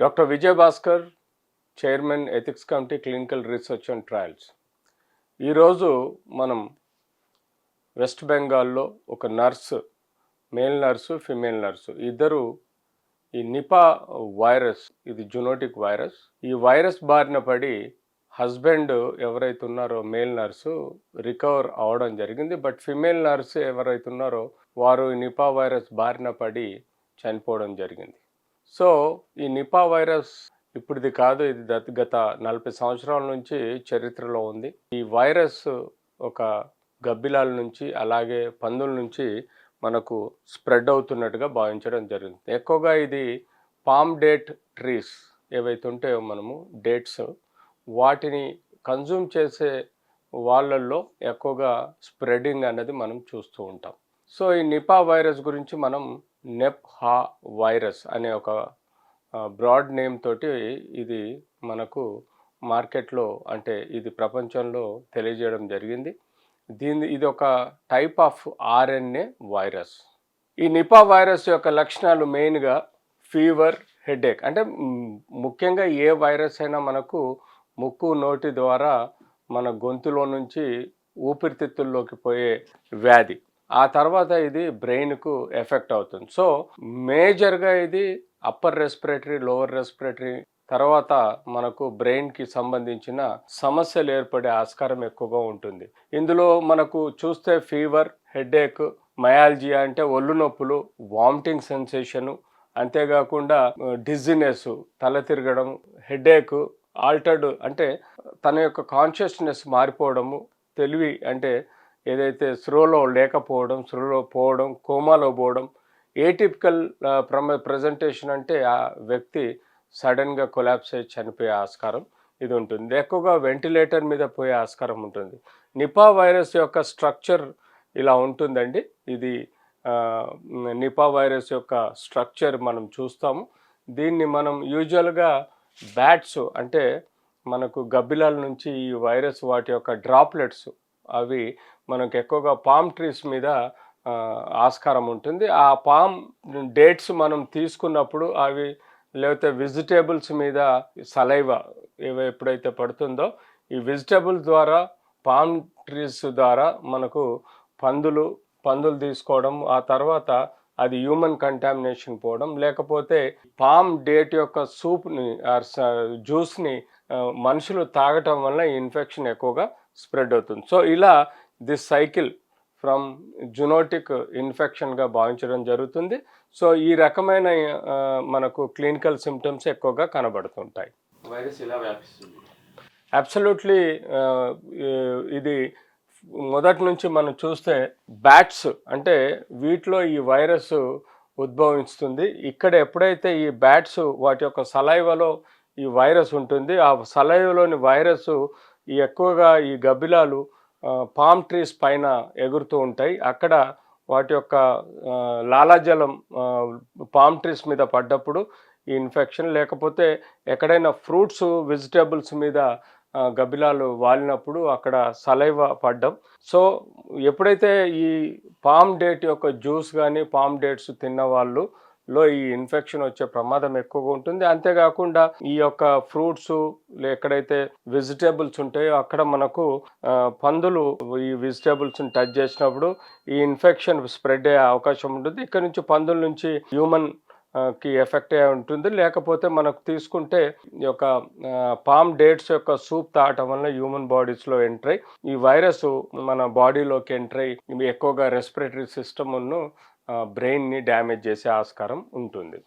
Doctor Vijay Bhaskar, chairman ethics committee clinical research and trials. ఈరోజు మనం west బెంగాల్లో ఒక nurse, male nurse, female nurse ఇద్దరు ఈ నిపా వైరస్, ఇది జునోటిక్ వైరస్, ఈ వైరస్ బారిన పడి హస్బెండ్ ఎవరైతే ఉన్నారో మేల్ నర్సు రికవర్ అవడం జరిగింది. బట్ ఫిమేల్ నర్సు ఎవరైతే ఉన్నారో వారు నిపా వైరస్ బారిన పడి చనిపోవడం జరిగింది. సో ఈ నిపా వైరస్ ఇప్పుడుది కాదు, ఇది గత 40 సంవత్సరాల నుంచి చరిత్రలో ఉంది. ఈ వైరస్ ఒక గబ్బిలాల నుంచి అలాగే పందుల నుంచి మనకు స్ప్రెడ్ అవుతున్నట్టుగా భావించడం జరిగింది. ఎక్కువగా ఇది పామ్ డేట్ ట్రీస్ ఏవైతే ఉంటాయో మనము డేట్స్, వాటిని కన్జ్యూమ్ చేసే వాళ్ళల్లో ఎక్కువగా స్ప్రెడింగ్ అనేది మనం చూస్తూ ఉంటాం. సో ఈ నిపా వైరస్ గురించి మనం నెప్హా వైరస్ అనే ఒక బ్రాడ్ నేమ్ తోటి ఇది మనకు మార్కెట్లో, అంటే ఇది ప్రపంచంలో తెలియజేయడం జరిగింది. ఇది ఒక టైప్ ఆఫ్ ఆర్ఎన్ఏ వైరస్. ఈ నిపా వైరస్ యొక్క లక్షణాలు మెయిన్గా ఫీవర్, హెడేక్. అంటే ముఖ్యంగా ఏ వైరస్ అయినా మనకు ముక్కు, నోటి ద్వారా మన గొంతులో నుంచి ఊపిరితిత్తుల్లోకి పోయే వ్యాధి. ఆ తర్వాత ఇది బ్రెయిన్కు ఎఫెక్ట్ అవుతుంది. సో మేజర్గా ఇది అప్పర్ రెస్పిరేటరీ, లోవర్ రెస్పిరేటరీ, తర్వాత మనకు బ్రెయిన్కి సంబంధించిన సమస్యలు ఏర్పడే ఆస్కారం ఎక్కువగా ఉంటుంది. ఇందులో మనకు చూస్తే ఫీవర్, హెడేక్, మయాల్జియా అంటే ఒళ్ళు నొప్పులు, వామిటింగ్ సెన్సేషను, అంతేకాకుండా డిజినెస్, తల తిరగడం, హెడేక్, ఆల్టర్డ్ అంటే తన యొక్క కాన్షియస్నెస్ మారిపోవడము, తెలివి అంటే ఏదైతే స్పృహలో లేకపోవడం, స్పృహలో పోవడం, కోమాలో పోవడం, ఏటిపికల్ ప్రజెంటేషన్ అంటే ఆ వ్యక్తి సడన్గా కొలాప్స్ అయ్యి చనిపోయే ఆస్కారం ఇది ఉంటుంది. ఎక్కువగా వెంటిలేటర్ మీద పోయే ఆస్కారం ఉంటుంది. నిపా వైరస్ యొక్క స్ట్రక్చర్ ఇలా ఉంటుందండి. ఇది నిపా వైరస్ యొక్క స్ట్రక్చర్ మనం చూస్తాము. దీన్ని మనం యూజువల్గా బ్యాట్స్ అంటే మనకు గబ్బిలాల నుంచి ఈ వైరస్ వాటి యొక్క డ్రాప్లెట్స్ అవి మనకు ఎక్కువగా పామ్ ట్రీస్ మీద ఆస్కారం ఉంటుంది. ఆ పామ్ డేట్స్ మనం తీసుకున్నప్పుడు అవి, లేకపోతే వెజిటేబుల్స్ మీద సలైవా ఎప్పుడైతే పడుతుందో ఈ వెజిటేబుల్ ద్వారా, పామ్ ట్రీస్ ద్వారా మనకు పందులు తీసుకోవడం, ఆ తర్వాత అది హ్యూమన్ కంటామినేషన్ పోవడం, లేకపోతే పామ్ డేట్ యొక్క సూప్ని జ్యూస్ని మనుషులు తాగటం వల్ల ఈ ఇన్ఫెక్షన్ ఎక్కువగా స్ప్రెడ్ అవుతుంది. సో ఇలా దిస్ సైకిల్ ఫ్రమ్ జునోటిక్ ఇన్ఫెక్షన్గా భావించడం జరుగుతుంది. సో ఈ రకమైన మనకు క్లినికల్ సిమ్టమ్స్ ఎక్కువగా కనబడుతుంటాయి. వైరస్ ఎలా వ్యాపిస్తుంది? అబ్సల్యూట్లీ. ఇది మొదటి నుంచి మనం చూస్తే బ్యాట్స్ అంటే వీటిలో ఈ వైరస్ ఉద్భవిస్తుంది. ఇక్కడ ఎప్పుడైతే ఈ బ్యాట్స్ వాటి యొక్క సలైవలో ఈ వైరస్ ఉంటుంది, ఆ సలైవలోని వైరస్ ఎక్కువగా ఈ గబ్బిలాలు పామ్ ట్రీస్ పైన ఎగురుతూ ఉంటాయి. అక్కడ వాటి యొక్క లాలాజలం పామ్ ట్రీస్ మీద పడ్డప్పుడు ఈ ఇన్ఫెక్షన్, లేకపోతే ఎక్కడైనా ఫ్రూట్స్, వెజిటేబుల్స్ మీద గబ్బిలాలు వాలినప్పుడు అక్కడ సలైవా పడ్డం. సో ఎప్పుడైతే ఈ పామ్ డేట్ యొక్క జ్యూస్ కానీ పామ్ డేట్స్ తిన్న వాళ్ళలో ఈ ఇన్ఫెక్షన్ వచ్చే ప్రమాదం ఎక్కువగా ఉంటుంది. అంతేకాకుండా ఈ యొక్క ఫ్రూట్స్ ఎక్కడైతే వెజిటేబుల్స్ ఉంటాయో అక్కడ మనకు పందులు ఈ వెజిటేబుల్స్ని టచ్ చేసినప్పుడు ఈ ఇన్ఫెక్షన్ స్ప్రెడ్ అయ్యే అవకాశం ఉంటుంది. ఇక్కడ నుంచి పందుల నుంచి హ్యూమన్ కి ఎఫెక్ట్ అయి ఉంటుంది. లేకపోతే మనకు తీసుకుంటే ఈ యొక్క పామ్ డేట్స్ యొక్క సూప్ తాగటం వల్ల హ్యూమన్ బాడీస్లో ఎంటర్ అయ్యి ఈ వైరస్ మన బాడీలోకి ఎంటర్ అయ్యి ఎక్కువగా రెస్పిరేటరీ సిస్టమ్ను, బ్రెయిన్ని డ్యామేజ్ చేసే ఆస్కారం ఉంటుంది.